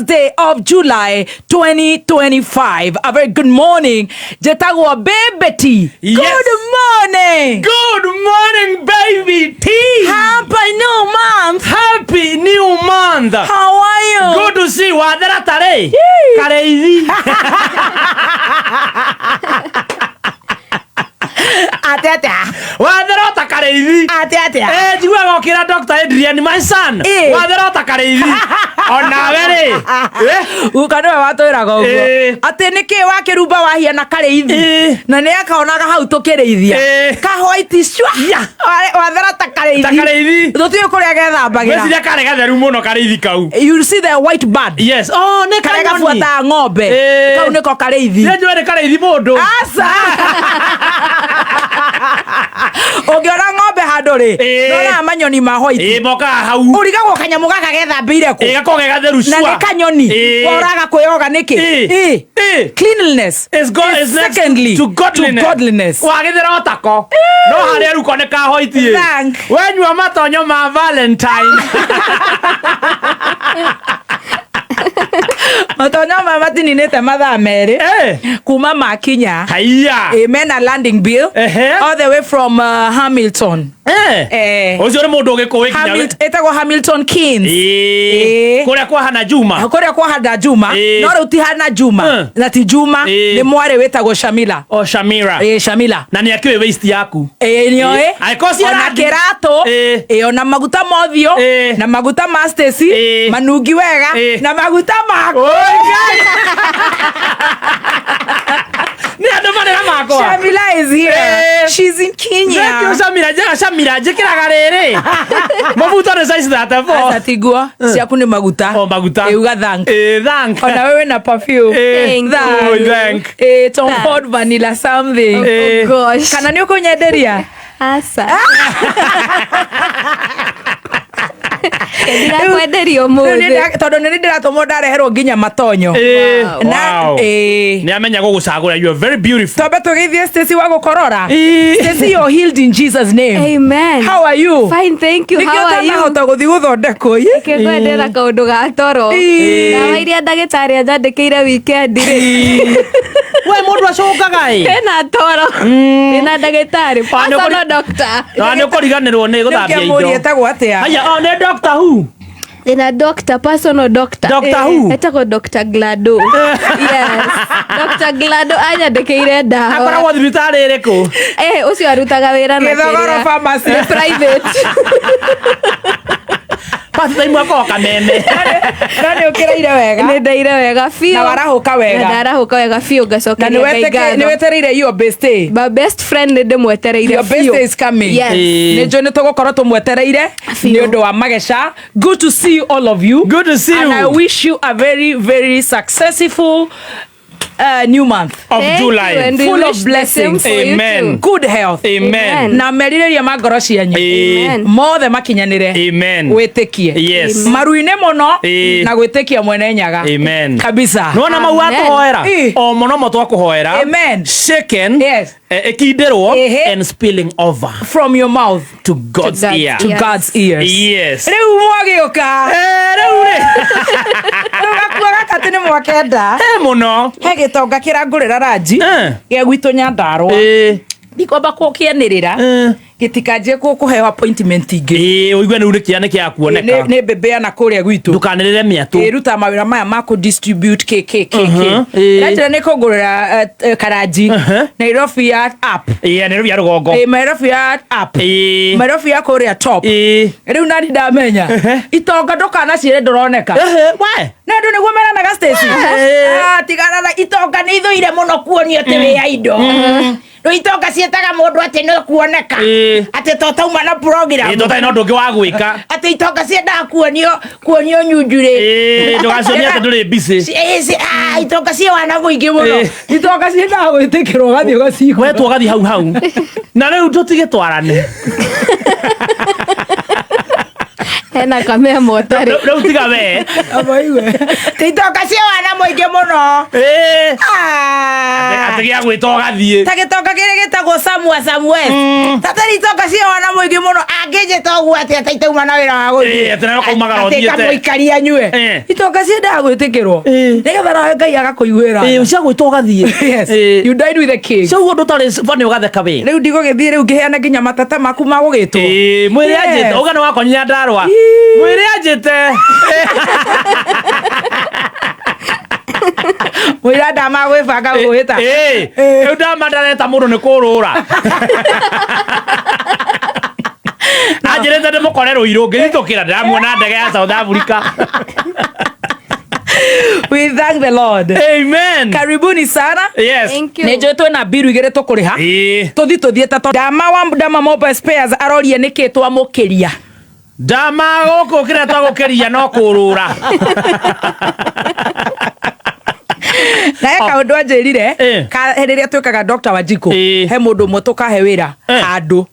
Thursday of July 2025. A very good morning. Jetago baby T. Yes. Good morning. Good morning, baby T. Happy new month. Happy new month. How are you? Good to see you. Wadara tare. Caaaiii. Atete. Wadara caaaiii. Atete. Jigwa gokira Dr. Adrian, my son. Wadara caaaiii. Ona were. Ukano watwira gogo. Ate niki wakiruba wahia na caaaiii. Na ne akaonaga hau tukireithia. Ka white shwa. Wadara caaaiii. Caaaiii. Tutio kuria gethambagira. Wesiria kare gatheru muno caaaiii kau. You see the white bird? Yes. Oh, ne Kare kanyoni. gafuata ng'ombe. Kau niko caaaiii. Nenjwe ne caaaiii mundu. Asa. Ongiona ng'ombe handu ri. Nona manyoni ma white. Moka hau. Urigagwo kanyamu gaka gethambire ku. Gakoge gatheru shwa. Na ni kanyoni. Oraga kwioga niki. Cleanliness is next secondly to godliness. Wagithira otako. No haria ruko ne ka hoitie. Wenyua matonyo ma Valentine. Matonyo ma matininite mathaa meri. Kuma makinya. Haiya. Amen, a landing bill. All the way from Hamilton. Ucio ni mundu ugikuwi kinya. Etagwo Hamilton Keynes. Kuria kwa hana Juma. Kuria kwa hada Juma. No ruti hana Juma. Na ti Juma ni mware wetagwo Shamila. O Shamira. Shamila. Na ni akiwe waist yaku. Nioe. Aikosi ona kerato. Ona maguta mothio. Na maguta ma Stacy. Manungi wega. Na maguta mako. Ni andu manera mako. Shamila is here. She's in Kenya. Ndio Shamira jikiraga riri. Maguta ne size that for. Asatigwa. Siaku ni maguta. Oh, maguta. Uga thank. Thank. Ona wewe na perfume. Thank. Tom Ford vanilla something. Oh gosh. Kana ni ukunyenderia? Asa. Ndira kwenderio muthi. Tondu ni ndiratumwo ndareherwo nginya matonyo. Ni amenya gugucagura. You are very beautiful. Tobe tugithie Stacy wa gukorora. Stacy, you're healed in Jesus name. Amen. How are you? Fine, thank you. How are you? Nikihota guthi guthondekwo. Kengwendera kaundu ga toro. Dawa iria ndagitari anjandikire weekend ri. We mundu acokaga Ena toro. Ena ndagitari. Personal doctor. Ni ukuriganirwo ni guthambia indo. Ngiamuri etagwo atia? Haya, ne Doctor Who? Ena doctor, personal doctor. Doctor Who? Etagwo Dr. Glado. Yes. Dr. Glado anyandikire dawa. Akoragwo thibitari iriku? Ucio arutaga wira na Githogoro pharmacy. Private. Pasta imwe kameme. Nani ukiraire wega? Ni ndaire wega fiu. Na warahuka wega. Na ndarahuka wega fiu ngacoka ni wetereire your birthday. My best friend ni ndimwetereire your fiu. birthday is coming. Yes. Ni jo ni tugukorwo tumwetereire ni undu wa magesha. Good to see you all of you. Good to see you. And I wish you a very very successful new month of July, full of blessings. Amen. Good health. Amen. Na merirĩria magoro cianyu. Amen. Mothe makinyanire. Amen. Wĩtĩkie. Yes. Maruine muno na gwĩtĩkia mwene nyaga. Amen. Kabisa. Nona mau atuhoera. O muno mo twakuhoera. Amen. Shaken. Yes. Ekinderwo and spilling over from your mouth to God's ear. To God's ears. Yes. Riu mwagĩũka. Riu ri. Gakua gaka tĩ nĩ mwakenda. Muno. He gĩtonga kĩrangũrĩra ranji. Gĩa gwitũ Nyandarũa. Ndikwamba kũkĩanĩrĩra. Gĩtikanjie kũheo appointment ingĩ. Ũigue nĩ urĩkia nĩ kĩa kuoneka. Nĩ mbembea kũrĩa gwitũ. Ndukanĩrĩre mĩatũ. Ruta mawĩra maya ma kũ-distribute KKK. Rĩrĩa nĩ kũngũrĩra karanji. Nairobi ya app. Nairobi ya rũgongo. Nairobi ya app. Nairobi ya kũrĩa top. Rĩu nani ndamenya. Itonga ndũkanaciĩre ndũroneka. Na andũ nĩguo meranaga Stacy. Tigana na itonga nĩ ithũire mũno kuonio atĩ wĩ ya indo. No itonga cietaga mundu ati no kuoneka ati totauma na program tota no ndungi wa gwika ati itonga ciendaga kuonio nyunjure ndugacionia ati nduri busy itonga cie wana muingi muno itonga ciendaga gwitikirwo gathi gaciko we tugathi hau na riu tutige twarane Hena kamea motari. Rĩu tiga we. Amaiwe. Itoka cio wana mũingĩ mũno. Atĩ gĩa gwĩta ũgathiĩ. Ta gĩtoka kĩrĩa gĩtagwo Samuel. Tata itoka cio wana mũingĩ mũno. Angĩnjĩta ũguo atĩ ataitauma na wĩra wa gũthiĩ. Atĩ nawe kaumagara ũthiĩte. Atĩ kamũikaria nyue. Itoka cio ndagwĩtĩkĩrwo. Nĩgetha nawe Ngai agakũiguĩra. Cia gwĩta ũgathiĩ. Yes. You died with the king. Cio ũndũ ũtarĩ bani ũgatheka we. Rĩu ndigũgĩthiĩ rĩu ngĩheana nginya matata maku ma gũgĩtwo. Mwĩrĩ anjĩte ũgana wakonyia ndarwa. Mwĩrĩ anjĩte. Mwĩra Dama gwĩbanga gwĩta. Rĩu Dama ndareta mũndũ nĩ kũrũra. Anjĩrĩte ndĩmũkore Rũirũ ngĩthitũkĩra ndĩramuona ndege ya South Africa. We thank the Lord. Amen. Karibuni sana. Yes. Thank you. Nĩnjũĩ twĩna mbiru igĩrĩ tũkũrĩha. Tũthiĩ ta Dama wa Dama Mobile Spares aroria nĩkĩ twamũkĩria. Dama gũkũ kĩrĩa twagũkĩria no kũrũra. Naye kaũndũ anjĩrire rĩrĩa twĩkaga Dr. Wanjikũ he mũndũ ũmwe tũkahe wĩra handũ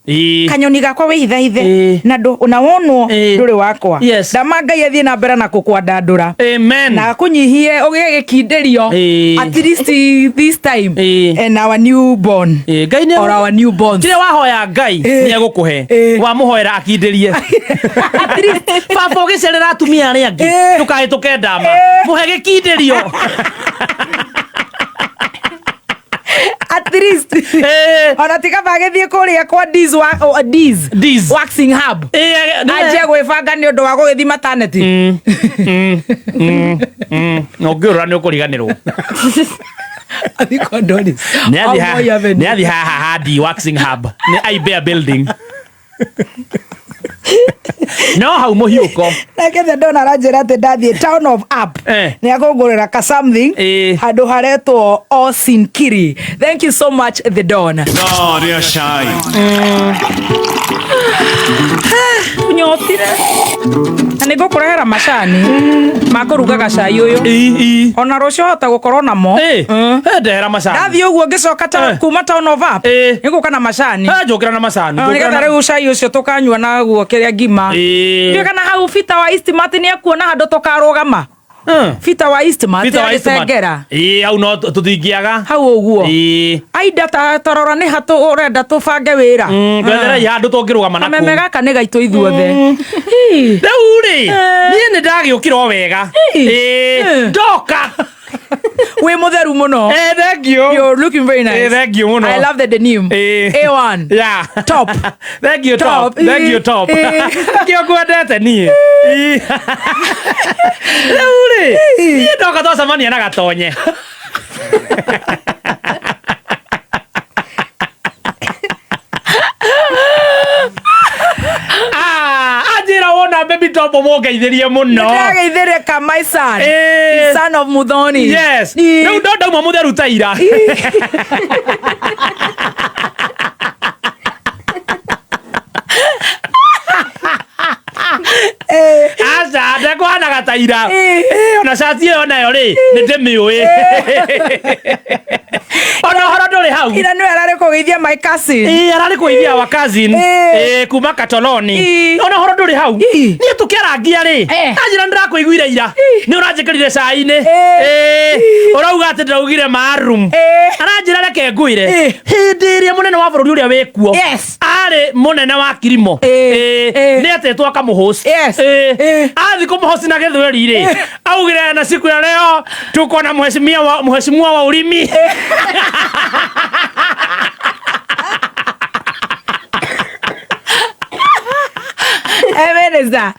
kanyoni gakwa wĩhithaithe na wonwo ndũrĩ wakwa. Dama Ngai athiĩ na mbere na gũkwandandũra na akũnyihie ũgĩe gĩkindĩrio at least this time and our newborn or our newborn. Kĩrĩa wahoya Ngai nĩegũkũhe wamũhoera akindĩrie. At least baba ũgĩcerera atumia arĩa angĩ ndũkahĩtũke Dama mũhe gĩkindĩrio. At least ona tiga bagĩthiĩ kũrĩa kwa Diz waxing hub anjie gwĩbanga nĩ ũndũ wa gũgĩthiĩ maternity. Ũngĩũrũra nĩ ũkũriganĩrwo. Nĩ athi haha hadi waxing hub nĩ Ibea building. No hau mũhiũko nakethe ndona aranjĩra atĩ ndathiĩ town of up nĩ akũngũrĩra ka something handũ haretwo Umuthi. Thank you so much the Don. Gloria Shai. Nyotire na nĩ ngũkũrehera macani ma kũruga gacai ũyũ ona rũciũ hota gũkorwo namo. Ndehera macani. Ndathiĩ ũguo ngĩcoka kuma town of up nĩ gũka na macani. Njũkĩra na macani. Nĩgetha rĩu cai ũcio tũkanyua na guo kĩrĩa ngima. Ndio kana hau Fita wa Eastmart nĩ akuona handũ tũkarũgama. Fita wa Eastmart agĩtengera. Hau no tũthingiaga. Hau ũguo. Aida tarora nĩ hatũ ũrenda tũbange wĩra. Twethere handũ tũngĩrũgama nakuo. Kameme gaka nĩ gaitũ ithuothe. Rĩu rĩ niĩ nĩ ndagĩũkĩra wega. Ndoka. We mũtheru mũno. Thank you. You're looking very nice. Thank you mũno. I love the denim. A1. Yeah. Top. Thank you top. Thank you top. Kĩo kwendete niĩ. Rĩu rĩ niĩ ndoka twacemania na gatonye. Anjĩra wona baby top mũngeithĩrie mũno. Ndagĩithĩrĩka my son. Son of Muthoni. Yes. Rĩu ndauma mũtheru ta ira. Aca ndekũhanaga ta ira. Ona cati ĩyo nayo rĩ nĩ ndĩmĩũĩ. Ona ũhoro ndũrĩ hau. Ira nĩwe ararĩ kũgeithia my cousin. Ararĩ kũgeithia wa cousin kuma Katoloni. Ona ũhoro ndũrĩ hau. Niĩ tũkĩarangia rĩ anjĩra ndĩrakũiguire ira nĩ ũranjĩkĩrire cai-inĩ. Ũrauga atĩ ndĩraugire maroon. Aranjĩra reke ngwĩre hĩndĩ ĩrĩa mũnene wa bũrũri ũrĩa wĩ kuo arĩ mũnene wa Kirimo nĩ atetwo akamũhost. Athi kũmũhost na gĩthweri rĩ augire na siku ya leo tuko na mheshimiwa wa ulimi. Ebeneza.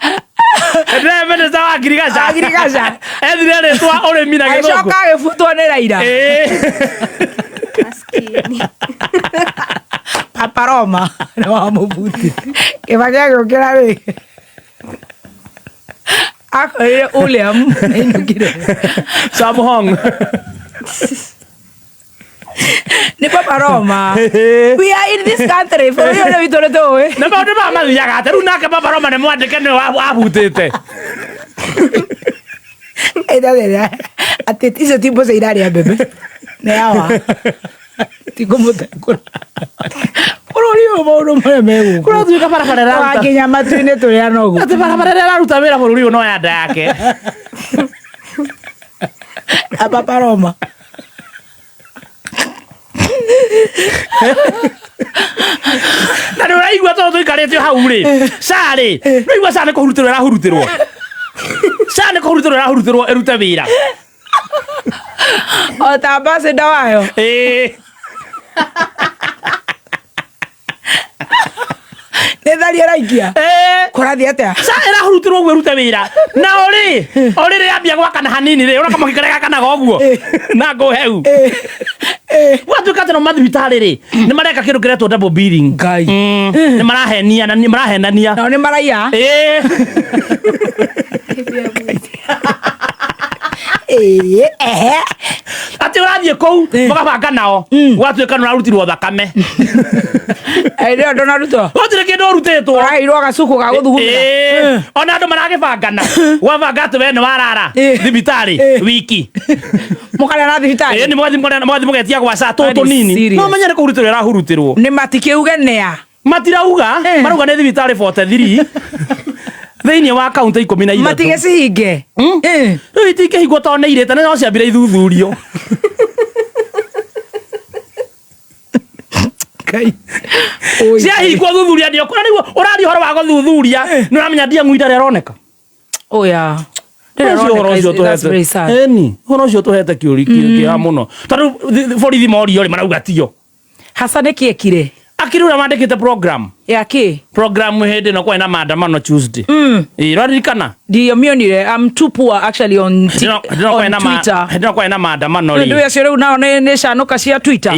Ebeneza wa Girigaca. Girigaca. Ethire rĩtwa ũrĩmi na gĩthũngũ. Acoka agĩbutwo nĩ Raila. Papa Roma nĩ wa mũbuti. Kĩbaki agĩũkĩra rĩ akoire William nĩnyukire Samhong. Ni Papa Roma. We are in this country. For you know itore to. Na maũndũ ma mathiaga atĩ rĩu nake Papa Roma nĩ mwandĩke nĩ wabutĩte. Ĩda ati icio tipo se irarĩa bebe. Nĩ hawa. Ti como te. Oro Bũrũri maũndũ marĩa megũkũ. Kũratuĩka barabara ĩraruta. Wakinya matu-inĩ tũrĩa noguo. Atĩ barabara ĩrĩa ĩraruta wĩra bũrũri ũyũ no ya nda yake. Apaparoma. Na nĩ ũraigua tondũ tũikarĩte hau rĩ. Carĩ. Nĩigua Carĩ kũhurutĩrwo ĩrahurutĩrwo. Carĩ kũhurutĩrwo ĩrahurutĩrwo ĩrute wĩra. O ta ambassador wayo. Nĩ thari ĩraikia. Kũrathiĩ atĩa? Carĩ ĩrahurutirwo ũguo ĩrute wĩra. Na ũrĩ rĩrĩa ambia gwakana hanini rĩ, ona kamũkĩkare gakanaga ũguo. Na ngũheu. Gwatuĩka atĩ no mathibitarĩ rĩ, nĩ mareka kĩndũ kĩretwo double billing. Ngai. Nĩ marahenia na nĩ marahenania. Nao nĩ maraiya. Atĩ ũrathiĩ kũu mũgabanga nao gwatuĩka nĩ ũrarutirwo thakame. Nĩo ndonarutwo. Gũtirĩ kĩndũ ũrutĩtwo. Ũraheirwo gacuku ga gũthugumĩra. Ona andũ maragĩbangana. Gwabanga atĩ we nĩ warara thibitarĩ wiki. Mũkarĩa na thibitarĩ. Nĩ mwathi mũgetia gwaca tũtũ nini. No menye nĩ kũhurutĩrwo ĩrahurutĩrwo. Nĩ matikiuge nĩa. Matirauga marauga nĩ thibitarĩ 43 thĩinĩ wa kaunti 13. Matigĩcihinge. Rĩu itingĩhingwo tondũ nĩ irĩte no ciambire ithuthurio. Ciahingwo thuthuria ndio kuna nĩguo ũraria ũhoro wa gũthuthuria nĩ ũramenya ndiang'u ida rĩa roneka. Oya. Ũhoro ũcio tũhete kĩũria mũno tondũ borithi morio rĩ marauga tio. Hasa nĩ kĩekire. Akirura mandĩkĩte program. Ya kĩ? Program hĩndĩ ĩno kwĩ na maandamano Tuesday. Ũraririkana? Ndionire. I'm too poor actually on Twitter. Hĩndĩ ĩno kwĩ na maandamano rĩ. Nĩ acio rĩu nao nĩ canuka cia Twitter.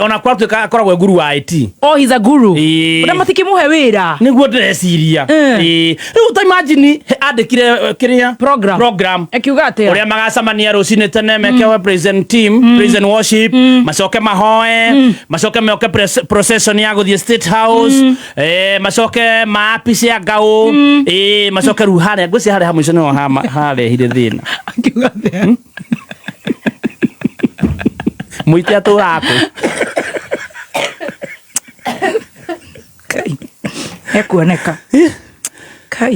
Ona kwatuĩka akoragwo guru wa IT. Oh, he's a guru. Ona matikĩmũhe wĩra. Nĩguo ndĩreciria. Rĩu ta imagine andĩkire kĩrĩa program. Akiuga atĩa? Ũrĩa magacamania rũcinĩ tene meke present team, present worship, macoke mahoe, macoke meoke procession ya gũthiĩ State House. Macoke maapici ya ngao. Macoke rĩu harĩa ngwĩciria harĩa hamwe no harehire thĩna. Akiuga atĩa? Mũite atũra kũ. Kai. Ekuoneka. Kai.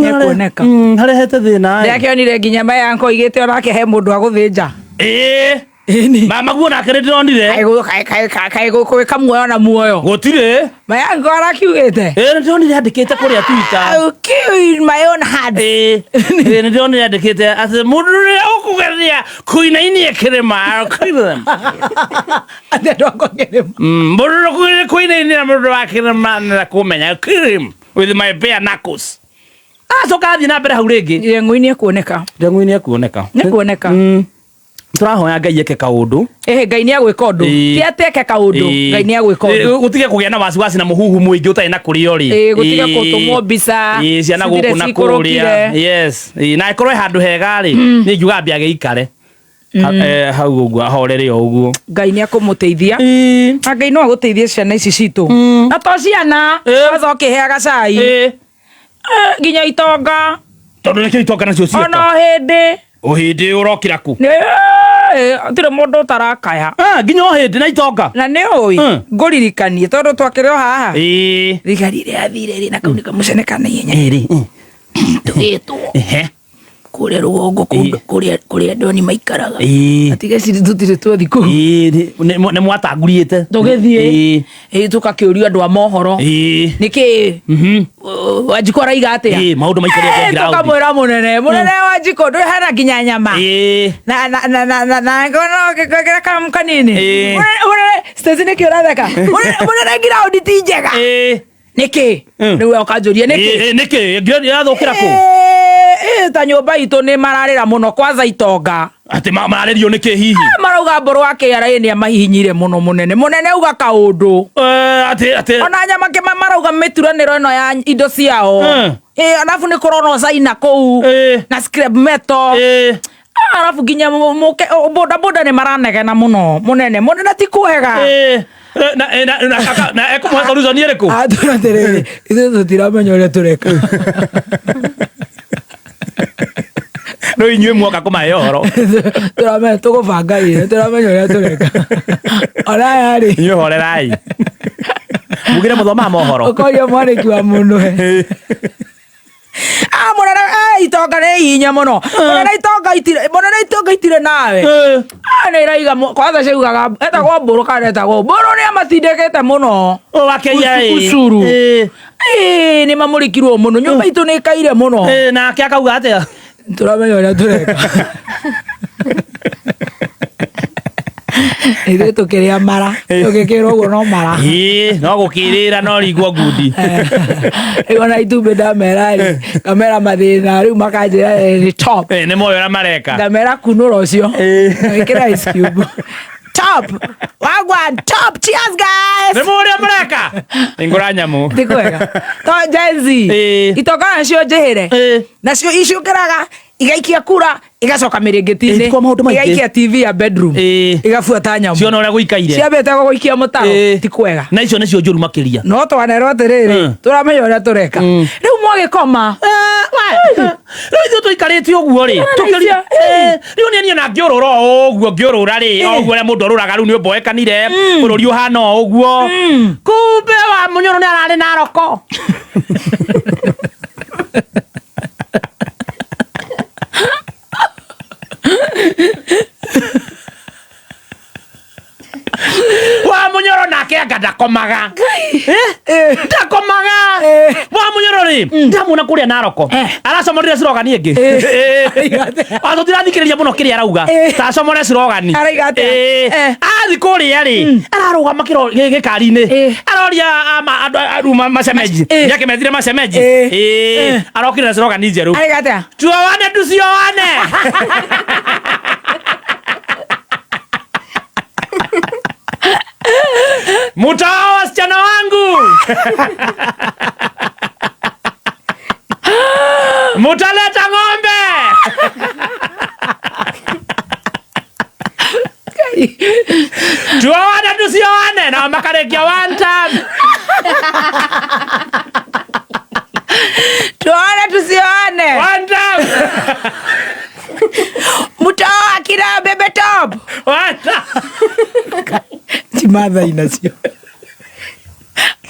Ekuoneka. Harehete thĩna. Ndakĩonire nginya mayanko igĩte onake he mũndũ wa gũthĩnja. Mama guo nake nĩ ndĩronire. Kaĩ gwĩka muoyo na muoyo. Gũtirĩ. Mayanko arakiugĩte. Nĩ ndĩronire andĩkĩte kũrĩa Twitter. Kill my own heart. Nĩ ndĩronire andĩkĩte atĩ mũndũ ũrĩa ũkũgeria kũinainia kĩrĩma. Atĩ ndoko kĩrĩma. Mũndũ ũrĩa kũinainia mũndũ wa kĩrĩma nĩ kũmenya. Kill him with my bare knuckles. Acoka athiĩ na mbere hau rĩngĩ. Ndeng'ũ-inĩ ekuoneka. Ndeng'ũ-inĩ ekuoneka. Nĩ kuoneka. Tũrahoya Ngai eke kaũndũ. Ngai nĩ agwĩka ũndũ. Ti ateke kaũndũ. Ngai nĩ agwĩka ũndũ. Gũtige kũgĩa na wasiwasi na mũhuhu mũingĩ ũtarĩ na kũrĩa ũrĩ. Gũtige gũtũmwo mbica. Ciana gũkũ na kũrĩa. Yes. Na ĩkorwo handũ hega rĩ. Nĩ ingiuga ambia gĩikare. Hau ũguo ahorere o ũguo. Ngai nĩ akũmũteithia. Na Ngai no agũteithie ciana ici citũ. Na to ciana. Waza ũkĩheaga cai. Nginya itonga. Tondũ nĩkĩo itonga nacio ciĩka. Ona hĩndĩ. Ũhĩndĩ ũrokĩra kũ? Tĩrĩ mũndũ ũtarakaya. Nginya ũhĩndĩ na itonga. Na nĩ ũĩ ngũririkanie tondũ twakĩrĩ o haha. Thigari ĩrĩa yathire rĩ na kau nĩ kamũceneka na ihenya. Tũgĩtwo kũrĩa rũgongo kũrĩa ndoni maikaraga. Atigeciri tũtirĩ twathi kũu. Nĩ mwatanguriĩte. Tũgĩthiĩ tũkakĩũrio andũ a mohoro. Nĩkĩ Wanjikũ araiga atĩa? Maũndũ maikarĩte ground. Tũkamwĩra mũnene Wanjikũ ndũrĩ hana nginya nyama. Na ngono kama kanini. Mũnene stage nĩkĩ ũratheka? Mũnene ground ti njega. Nĩkĩ? Rĩu ũkanjũria nĩkĩ? Nĩkĩ? Ngĩrathũkĩra kũ? Ta nyũmba itũ nĩ mararĩra mũno kwanza itonga. Atĩ mararĩrio nĩkĩ hihi? Marauga mbũrũ wa KRA nĩ amahihinyire mũno mũnene. Mũnene uga kaũndũ. Atĩ. Ona nyama kĩma marauga mĩturanĩro ĩno ya indo ciao. Alafu nĩ kũronwo caina kũu. Na scrap metal. Alafu nginya boda boda nĩ maranegena mũno. Mũnene ti kwega. Na ekũmũhe solution ĩrĩkũ? Tũraterere. Ithuĩ tũtiramenya ũrĩa tũreka. No inyuĩ mwoka kũmahe ũhoro. Tũramenya tũgũbanga ire, tũramenya ũrĩa tũreka. Oraya rĩ. Inyuĩ horerai. mugire muthoma mohoro ukoria mwaniki wa munwe monana itonga nĩ hinya mũno monana itonga itire nawe nĩ iraiga kwanza ciugaga etagwo mbũrũ kana etagwo mbũrũ nĩ amatindĩkĩte mũno ucuru nĩ mamũrĩkirwo mũno nyũmba itũ nĩ ĩkaire mũno nake akauga atĩa tũramenya ũrĩa tũreka ithuĩ tũkĩrĩa mara tũgĩkĩrwo ũguo no mara no gũkĩrĩra no rigwo ngundi ona itumbĩ ndamera ngamera mathĩna rĩu makanjĩra nĩ top nĩ moyo ũrĩa mareka ngamera kunũra ũcio ĩkĩra ice cube top wagwan top cheers guys nĩ moyo ũrĩa mareka ngũra nyamũ ndikwega to jenzi itonga nacio njĩhĩre nacio iciũkĩraga igaikia kura igacoka mĩrĩngĩti-inĩ igaikia TV ya bedroom igabuata nyamũ ciona ũrĩa gũikaire ciambĩte gũikia mũtaro ti kwega na icio nĩcio njũru makĩria no twanerwo atĩrĩrĩ tũramenya ũrĩa tũreka rĩu mwagĩkoma rĩu ithuĩ tũikarĩte ũguo rĩ rĩu nĩ niĩ na ngĩũrũra ũguo ngĩũrũra rĩ ũguo ũrĩa mũndũ ũrũraga rĩu nĩ ũmboekanire bũrũri ũhana ũguo kumbe wa mũnyũrũ nĩ ararĩ na roko wa munyoro nake anga ndakomaga ndakomaga wa munyoro ri ndamuna kuria naroko aracomorire slogan ingi atutirathikiriria muno kiria arauga ta acomore slogan athi kuria ri ararugama gikari-ini aroria aruma macemeji yake methire macemeji arokire slogan njeru tuoane tusioane mutao wasichana wangu mutaleta ng'ombe tuoane tusioane na makarekia one time tuoane tusioane one time mutao akira bebe top one time chimatha inacio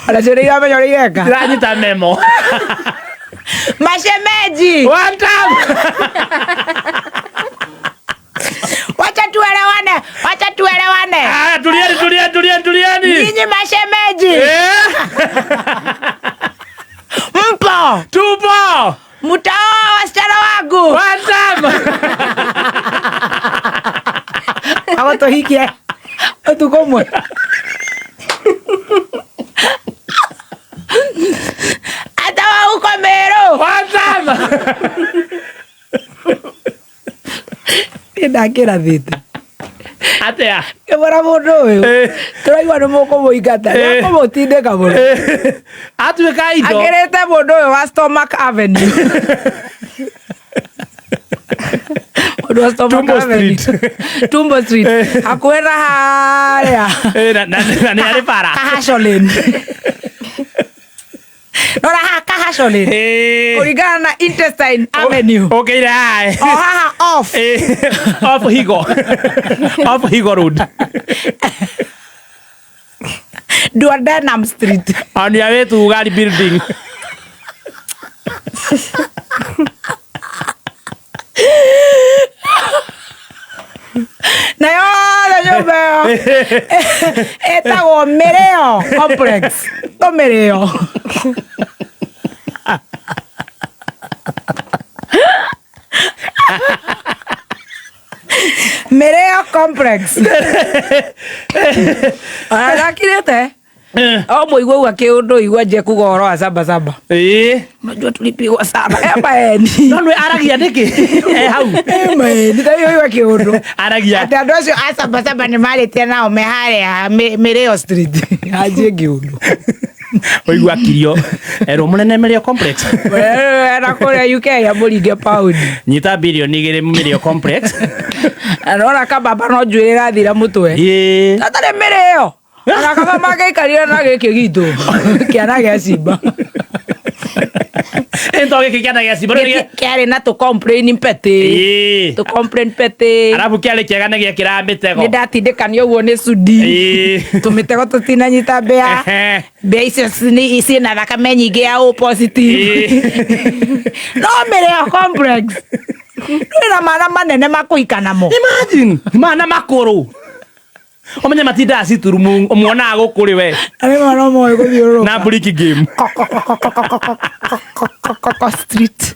anacio nĩiramenya ũrĩa ireka ndĩranyita memo mashemeji one time wacha tuelewane tulieni nyinyi mashemeji tupo mutaoa wasichana wangu one time agotohikie utukomwe atawa uko Meru one time ndakĩra thĩte atea kĩbora mũndũ ũyũ tũraigua nĩ mũkũmũingata nĩakũmũtindĩka mũno atuĩka indo akĩrĩte mũndũ ũyũ wa Stomach Avenue mũndũ wa Stomach Avenue Tumbo Street hakuhĩ na harĩa na nĩ arĩ bara Kahasholin nora Kahasholin kũringana na Intestine Avenue ũkĩire hae haha off Higo Road Duodenum Street on your way to Ugari building na yothe nyũmba ĩyo ĩtagwo Mũrĩo Complex to Mũrĩo Mũrĩo Complex arakirete mũigua uga kĩũndũ igua nje kuga ũhoro wa saba unajua tulipigwa sana maeni no nĩ aragia nĩkĩ hau maeni tayo kĩũndũ aragia ati andũ acio a saba nĩ marĩtie nao me harĩa Mũrĩo Street anjie kĩũndũ oigua kirio ero mũnene Mũrĩo Complex na kũrĩa UK ya mũringe pound nyita bilioni 2 Mũrĩo Complex anona kababa no njuĩrĩ rathira mũtwe tatarĩ Mũrĩo ona kaba magĩikarire na gĩkĩ gitũ kĩana gĩa cimba Ento gĩkĩkĩana gĩa cimba kĩarĩ na tũ-complain pete tũ-complain pete arabu kĩarĩ kĩega nĩ gĩekĩra mĩtego nĩ ndatindĩkanio ũguo nĩ cudi tũmĩtego tũtinanyita mbĩa mbĩa icio ciĩna thakame nyingĩ ya O positive no mĩrĩo complex wĩna mana manene makũika namo imagine mana makũrũ omenye matindaga citurumu ũmuonaga gũkũ rĩ we arĩ mwana ũmwe gũthiũrũrũka na brick game street